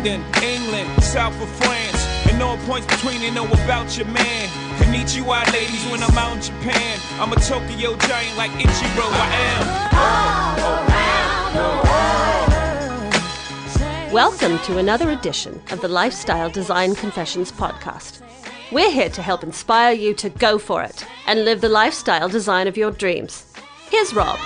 London, England, south of France. And all points between you know about your man. Konnichiwa, ladies, when I'm out in Japan. I'm a Tokyo giant like Ichiro, I am. Welcome to another edition of the Lifestyle Design Confessions podcast. We're here to help inspire you to go for it and live the lifestyle design of your dreams. Here's Rob.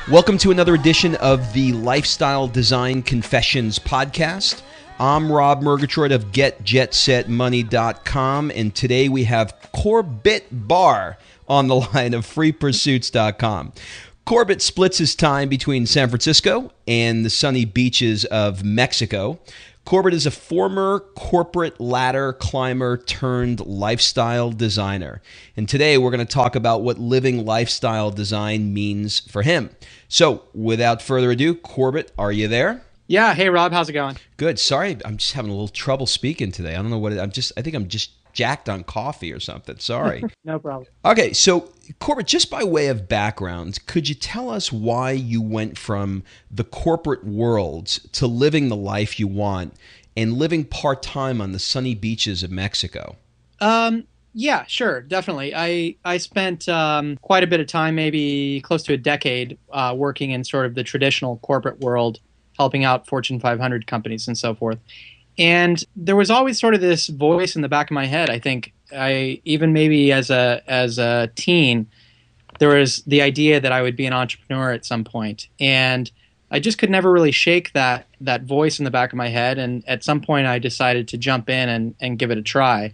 Welcome to another edition of the Lifestyle Design Confessions podcast. I'm Rob Murgatroyd of GetJetSetMoney.com, and today we have Corbett Barr on the line of FreePursuits.com. Corbett splits his time between San Francisco and the sunny beaches of Mexico. Corbett is a former corporate ladder climber turned lifestyle designer. And today we're going to talk about what living lifestyle design means for him. So without further ado, Corbett, are you there? Yeah. Hey, Rob. How's it going? Good. Sorry, I'm just having a little trouble speaking today. I don't know what I think I'm just jacked on coffee or something. Sorry. No problem. Okay. So Corbett, just by way of background, could you tell us why you went from the corporate world to living the life you want and living part-time on the sunny beaches of Mexico? Yeah, sure. Definitely. I spent quite a bit of time, maybe close to a decade, working in sort of the traditional corporate world, helping out Fortune 500 companies and so forth. And there was always sort of this voice in the back of my head. I think even maybe as a teen, there was the idea that I would be an entrepreneur at some point. And I just could never really shake that voice in the back of my head. And at some point I decided to jump in and give it a try.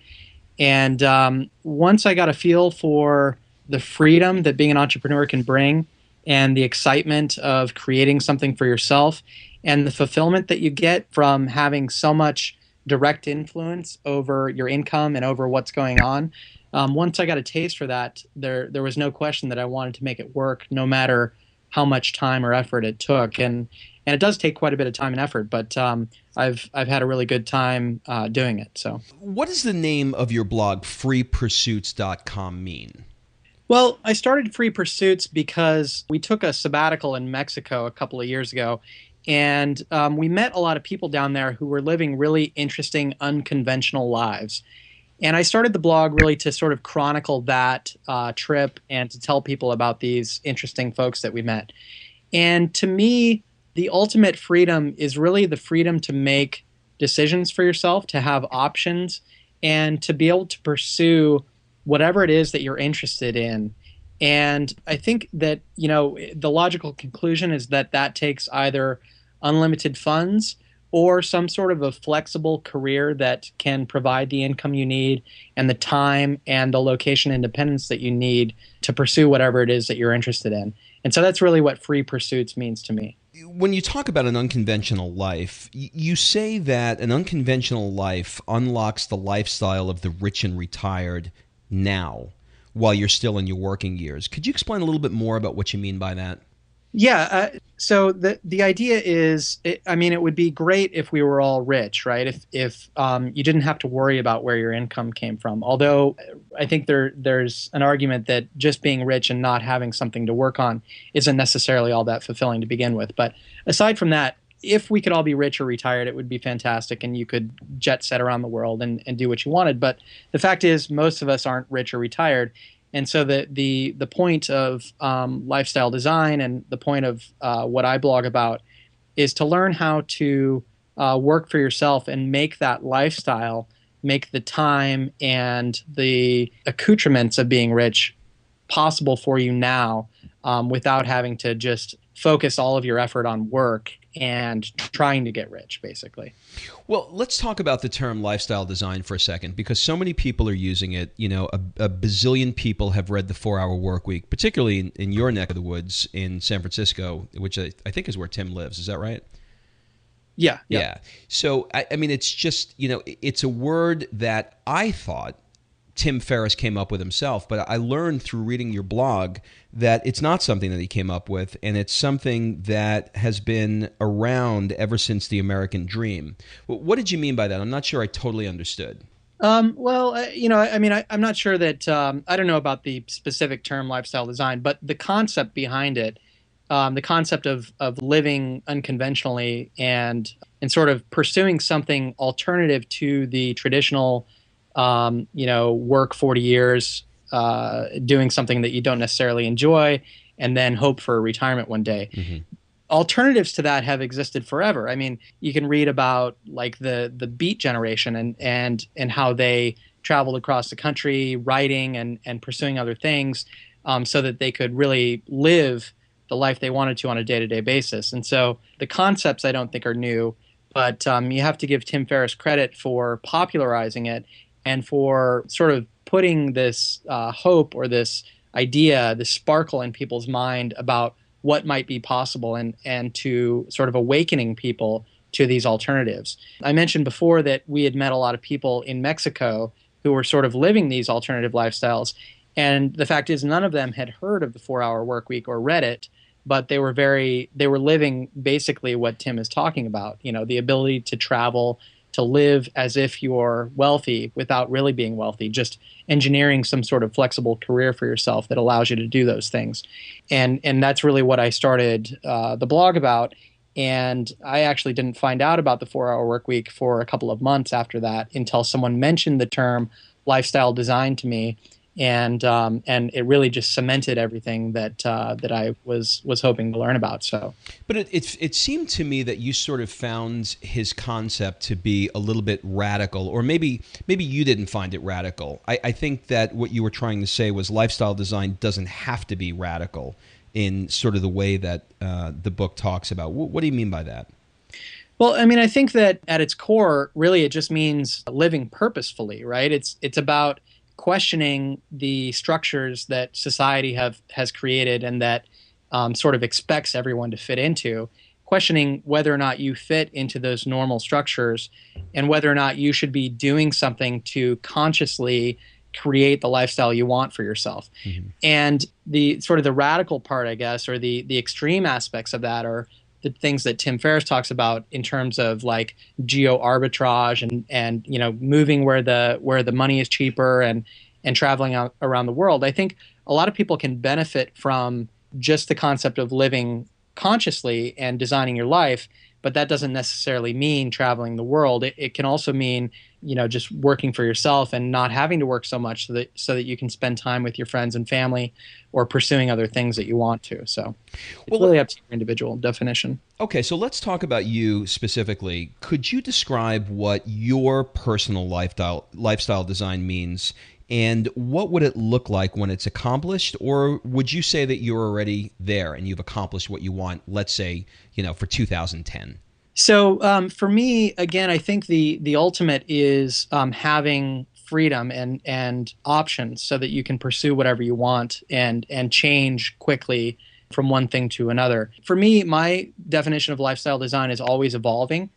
And once I got a feel for the freedom that being an entrepreneur can bring and the excitement of creating something for yourself and the fulfillment that you get from having so much direct influence over your income and over what's going on. Once I got a taste for that, there was no question that I wanted to make it work, no matter how much time or effort it took. And it does take quite a bit of time and effort, but I've had a really good time doing it. So, what does the name of your blog, FreePursuits.com, mean? Well, I started Free Pursuits because we took a sabbatical in Mexico a couple of years ago. And we met a lot of people down there who were living really interesting, unconventional lives. And I started the blog really to sort of chronicle that trip and to tell people about these interesting folks that we met. And to me, the ultimate freedom is really the freedom to make decisions for yourself, to have options, and to be able to pursue whatever it is that you're interested in. And I think that, the logical conclusion is that takes either unlimited funds or some sort of a flexible career that can provide the income you need and the time and the location independence that you need to pursue whatever it is that you're interested in. And so that's really what Free Pursuits means to me. When you talk about an unconventional life, you say that an unconventional life unlocks the lifestyle of the rich and retired now while you're still in your working years. Could you explain a little bit more about what you mean by that? Yeah. So the idea is, it would be great if we were all rich, right? If you didn't have to worry about where your income came from. Although I think there's an argument that just being rich and not having something to work on isn't necessarily all that fulfilling to begin with. But aside from that, if we could all be rich or retired, it would be fantastic, and you could jet set around the world and do what you wanted. But the fact is, most of us aren't rich or retired. And so the point of lifestyle design and the point of what I blog about is to learn how to work for yourself and make that lifestyle, make the time and the accoutrements of being rich possible for you now, without having to just focus all of your effort on work and trying to get rich, basically. Well, let's talk about the term lifestyle design for a second, because so many people are using it. A bazillion people have read The 4-Hour Workweek, particularly in your neck of the woods in San Francisco, which I think is where Tim lives. Is that right? Yeah. So, it's just, it's a word that I thought Tim Ferriss came up with himself, but I learned through reading your blog that it's not something that he came up with, and it's something that has been around ever since the American dream. What did you mean by that? I'm not sure I totally understood. I'm not sure that I don't know about the specific term lifestyle design, but the concept behind it the concept of living unconventionally and sort of pursuing something alternative to the traditional, work 40 years, doing something that you don't necessarily enjoy, and then hope for retirement one day. Mm-hmm. Alternatives to that have existed forever. I mean, you can read about like the Beat Generation and how they traveled across the country writing and pursuing other things, so that they could really live the life they wanted to on a day-to-day basis. And so the concepts I don't think are new, but you have to give Tim Ferriss credit for popularizing it and for sort of putting this hope or this idea, this sparkle in people's mind about what might be possible and to sort of awakening people to these alternatives. I mentioned before that we had met a lot of people in Mexico who were sort of living these alternative lifestyles. And the fact is, none of them had heard of the 4-Hour Workweek or read it, but they were living basically what Tim is talking about, the ability to travel, to live as if you're wealthy without really being wealthy, just engineering some sort of flexible career for yourself that allows you to do those things. And that's really what I started the blog about. And I actually didn't find out about the 4-Hour Workweek for a couple of months after that until someone mentioned the term lifestyle design to me. And it really just cemented everything that I was hoping to learn about. So, but it seemed to me that you sort of found his concept to be a little bit radical, or maybe you didn't find it radical. I think that what you were trying to say was lifestyle design doesn't have to be radical in sort of the way that the book talks about. What do you mean by that? Well, I mean, I think that at its core, really, it just means living purposefully, right? It's about questioning the structures that society has created and that sort of expects everyone to fit into, questioning whether or not you fit into those normal structures and whether or not you should be doing something to consciously create the lifestyle you want for yourself. Mm-hmm. And the sort of the radical part, I guess, or the extreme aspects of that are the things that Tim Ferriss talks about in terms of like geo arbitrage and moving where the money is cheaper and traveling around the world. I think a lot of people can benefit from just the concept of living consciously and designing your life, but that doesn't necessarily mean traveling the world. It can also mean just working for yourself and not having to work so much so that you can spend time with your friends and family or pursuing other things that you want to. So it's really up to your individual definition. Okay, so let's talk about you specifically. Could you describe what your personal lifestyle design means, and what would it look like when it's accomplished? Or would you say that you're already there and you've accomplished what you want, let's say, for 2010? So for me, again, I think the ultimate is having freedom and options so that you can pursue whatever you want and change quickly from one thing to another. For me, my definition of lifestyle design is always evolving.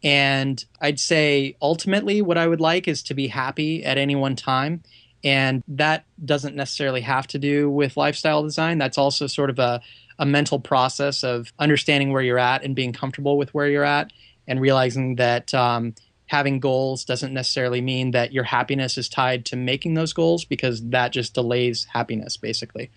And I'd say ultimately what I would like is to be happy at any one time. And that doesn't necessarily have to do with lifestyle design. That's also sort of a mental process of understanding where you're at and being comfortable with where you're at and realizing that having goals doesn't necessarily mean that your happiness is tied to making those goals, because that just delays happiness, basically.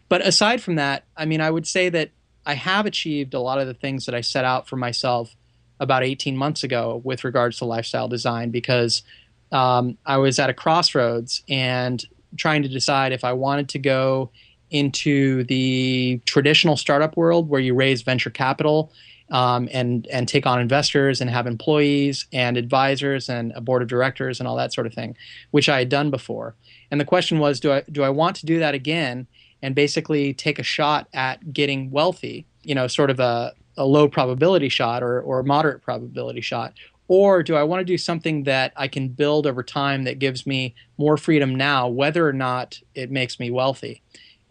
But aside from that, I mean, I would say that I have achieved a lot of the things that I set out for myself about 18 months ago with regards to lifestyle design, because I was at a crossroads and trying to decide if I wanted to go into the traditional startup world where you raise venture capital and take on investors and have employees and advisors and a board of directors and all that sort of thing, which I had done before. And the question was, do I want to do that again and basically take a shot at getting wealthy, sort of a low probability shot or a moderate probability shot? Or do I want to do something that I can build over time that gives me more freedom now, whether or not it makes me wealthy?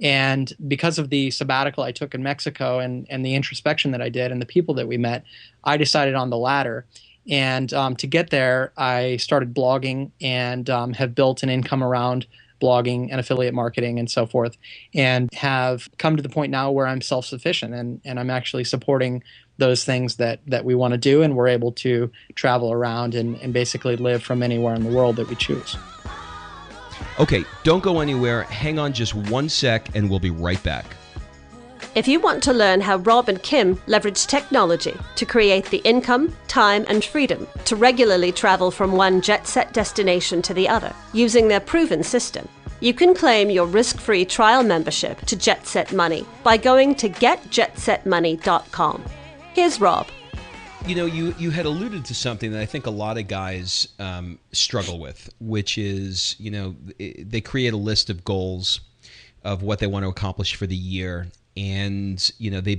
And because of the sabbatical I took in Mexico and the introspection that I did and the people that we met, I decided on the latter. And to get there, I started blogging and have built an income around blogging and affiliate marketing and so forth, and have come to the point now where I'm self-sufficient and I'm actually supporting those things that we want to do, and we're able to travel around and basically live from anywhere in the world that we choose. Okay, don't go anywhere. Hang on just one sec, and we'll be right back. If you want to learn how Rob and Kim leverage technology to create the income, time, and freedom to regularly travel from one jet-set destination to the other using their proven system, you can claim your risk-free trial membership to Jet Set Money by going to getjetsetmoney.com. Here's Rob. You know, you had alluded to something that I think a lot of guys struggle with, which is, you know, they create a list of goals of what they want to accomplish for the year. And, you know, they